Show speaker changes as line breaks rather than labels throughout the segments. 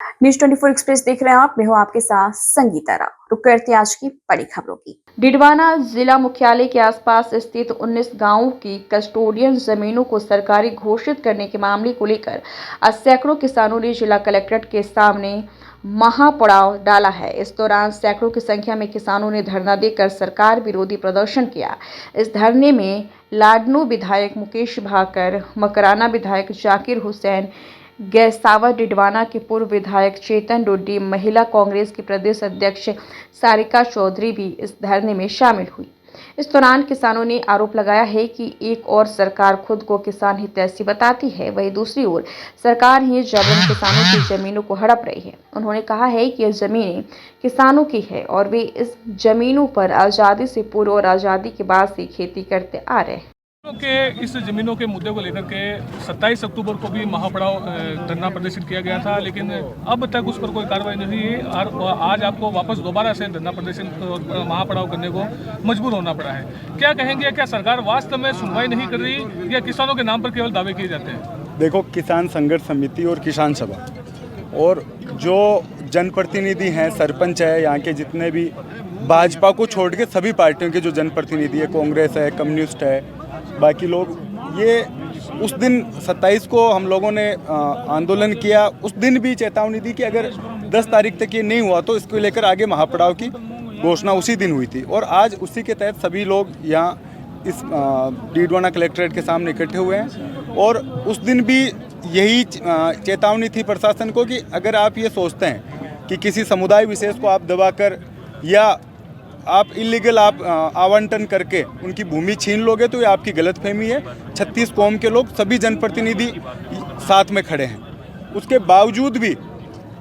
News 24 express देख रहे हैं आप। मैं हूं आपके साथ संगीता राव। रुक करते हैं आज की बड़ी खबरों की। डिडवाना जिला मुख्यालय के आसपास स्थित 19 गांवों की कस्टोडियन जमीनों को सरकारी घोषित करने के मामले को लेकर आज सैकड़ों किसानों ने जिला कलेक्ट्रेट के सामने महापड़ाव डाला है। इस दौरान सैकड़ों की संख्या में किसानों ने धरना देकर सरकार विरोधी प्रदर्शन किया। इस धरने में लाडनू विधायक मुकेश भाकर, मकराना विधायक जाकिर हुसैन, गैसावा डिडवाना के पूर्व विधायक चेतन डोडी, महिला कांग्रेस की प्रदेश अध्यक्ष सारिका चौधरी भी इस धरने में शामिल हुई। इस दौरान किसानों ने आरोप लगाया है कि एक और सरकार खुद को किसान हितैषी बताती है, वहीं दूसरी ओर सरकार ही जबरन किसानों की जमीनों को हड़प रही है। उन्होंने कहा है कि यह जमीनें किसानों की है और वे इस जमीनों पर आज़ादी से पूर्व और आज़ादी के बाद से खेती करते आ रहे हैं।
के इस जमीनों के मुद्दे को लेकर के 27 अक्टूबर को भी महापड़ाव धरना प्रदर्शित किया गया था, लेकिन अब तक उस पर कोई कार्रवाई नहीं हुई और आज आपको वापस दोबारा से धरना प्रदर्शन महापड़ाव करने को मजबूर होना पड़ा है। क्या कहेंगे, क्या सरकार वास्तव में सुनवाई नहीं कर रही या किसानों के नाम पर केवल दावे किए जाते हैं?
देखो, किसान संघर्ष समिति और किसान सभा और जो जनप्रतिनिधि हैं, सरपंच है, यहाँ के जितने भी भाजपा को छोड़ के सभी पार्टियों के जो जनप्रतिनिधि है, कांग्रेस है, कम्युनिस्ट है, बाकी लोग, ये उस दिन 27 को हम लोगों ने आंदोलन किया। उस दिन भी चेतावनी दी कि अगर 10 तारीख तक ये नहीं हुआ तो इसको लेकर आगे महापड़ाव की घोषणा उसी दिन हुई थी। और आज उसी के तहत सभी लोग यहाँ इस डिडवाना कलेक्ट्रेट के सामने इकट्ठे हुए हैं। और उस दिन भी यही चेतावनी थी प्रशासन को कि अगर आप ये सोचते हैं कि किसी समुदाय विशेष को आप दबाकर या आप इलीगल आप आवंटन करके उनकी भूमि छीन लोगे तो ये आपकी गलतफहमी है। 36 कौम के लोग, सभी जनप्रतिनिधि साथ में खड़े हैं। उसके बावजूद भी,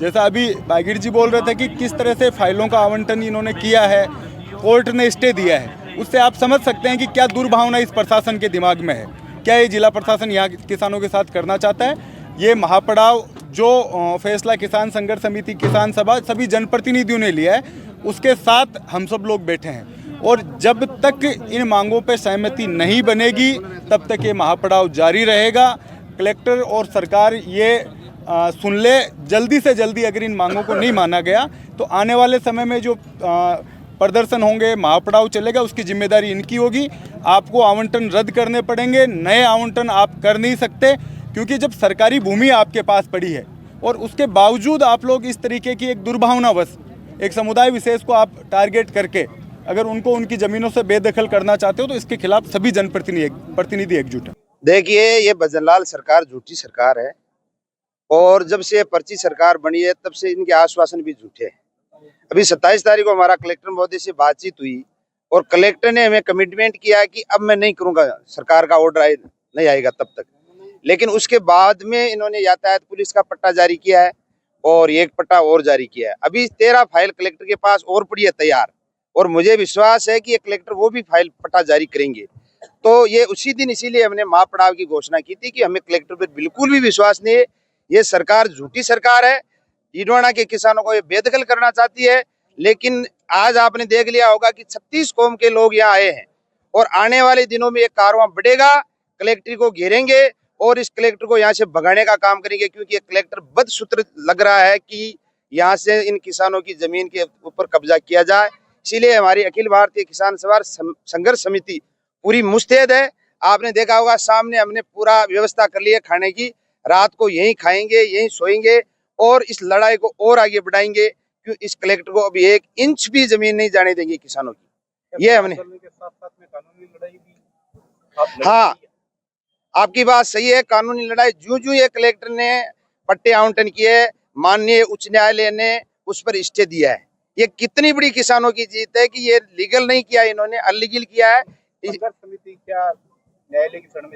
जैसा अभी बागिर जी बोल रहे थे कि किस तरह से फाइलों का आवंटन इन्होंने किया है, कोर्ट ने स्टे दिया है, उससे आप समझ सकते हैं कि क्या दुर्भावना इस प्रशासन के दिमाग में है। क्या ये जिला प्रशासन यहाँ किसानों के साथ करना चाहता है? ये महापड़ाव जो फैसला किसान संघर्ष समिति, किसान सभा, सभी जनप्रतिनिधियों ने लिया है, उसके साथ हम सब लोग बैठे हैं। और जब तक इन मांगों पर सहमति नहीं बनेगी तब तक ये महापड़ाव जारी रहेगा। कलेक्टर और सरकार ये सुन ले, जल्दी से जल्दी अगर इन मांगों को नहीं माना गया तो आने वाले समय में जो प्रदर्शन होंगे, महापड़ाव चलेगा, उसकी जिम्मेदारी इनकी होगी। आपको आवंटन रद्द करने पड़ेंगे, नए आवंटन आप कर नहीं सकते, क्योंकि जब सरकारी भूमि आपके पास पड़ी है और उसके बावजूद आप लोग इस तरीके की एक दुर्भावनावश एक समुदाय विशेष को आप टारगेट करके अगर उनको उनकी ज़मीनों से बेदखल करना चाहते हो तो इसके खिलाफ सभी जनप्रतिनिधि एकजुट है।
देखिए, ये भजनलाल सरकार झूठी सरकार है और जब से पर्ची सरकार बनी है तब से इनके आश्वासन भी झूठे हैं। अभी 27 तारीख को हमारा कलेक्टर महोदय से बातचीत हुई और कलेक्टर ने हमें कमिटमेंट किया कि अब मैं नहीं करूँगा, सरकार का ऑर्डर नहीं आएगा तब तक। लेकिन उसके बाद में इन्होंने यातायात पुलिस का पट्टा जारी किया है और एक पट्टा और जारी किया है। अभी 13 फाइल कलेक्टर के पास और पड़ी है तैयार, और मुझे विश्वास है कि ये कलेक्टर वो भी फाइल पट्टा जारी करेंगे। तो ये उसी दिन, इसीलिए हमने महापड़ाव की घोषणा की थी कि हमें कलेक्टर पर बिल्कुल भी विश्वास नहीं है। ये सरकार झूठी सरकार है, डिडवाना के किसानों को ये बेदखल करना चाहती है। लेकिन आज आपने देख लिया होगा कि 36 कौम के लोग यहाँ आए हैं और आने वाले दिनों में एक कारवां बढ़ेगा, कलेक्टर को घेरेंगे और इस कलेक्टर को यहाँ से भगाने का काम करेंगे, क्योंकि ये कलेक्टर बदसूत्र लग रहा है कि यहाँ से इन किसानों की जमीन के ऊपर कब्जा किया जाए। इसीलिए हमारी अखिल भारतीय किसान सभा संघर्ष समिति पूरी मुस्तैद है। आपने देखा होगा, सामने हमने पूरा व्यवस्था कर ली है खाने की। रात को यहीं खाएंगे, यहीं सोएंगे और इस लड़ाई को और आगे बढ़ाएंगे, क्योंकि इस कलेक्टर को अभी 1 इंच भी जमीन नहीं जाने देंगे किसानों की। ये हमने हाँ, आपकी बात सही है। कानूनी लड़ाई जो ये कलेक्टर ने पट्टे आवंटन किए, माननीय उच्च न्यायालय ने उस पर स्टे दिया है। ये कितनी बड़ी किसानों की जीत है कि ये लीगल नहीं किया, इन्होंने अनलीगल किया है।
संघर्ष समिति क्या न्यायालय की शरण में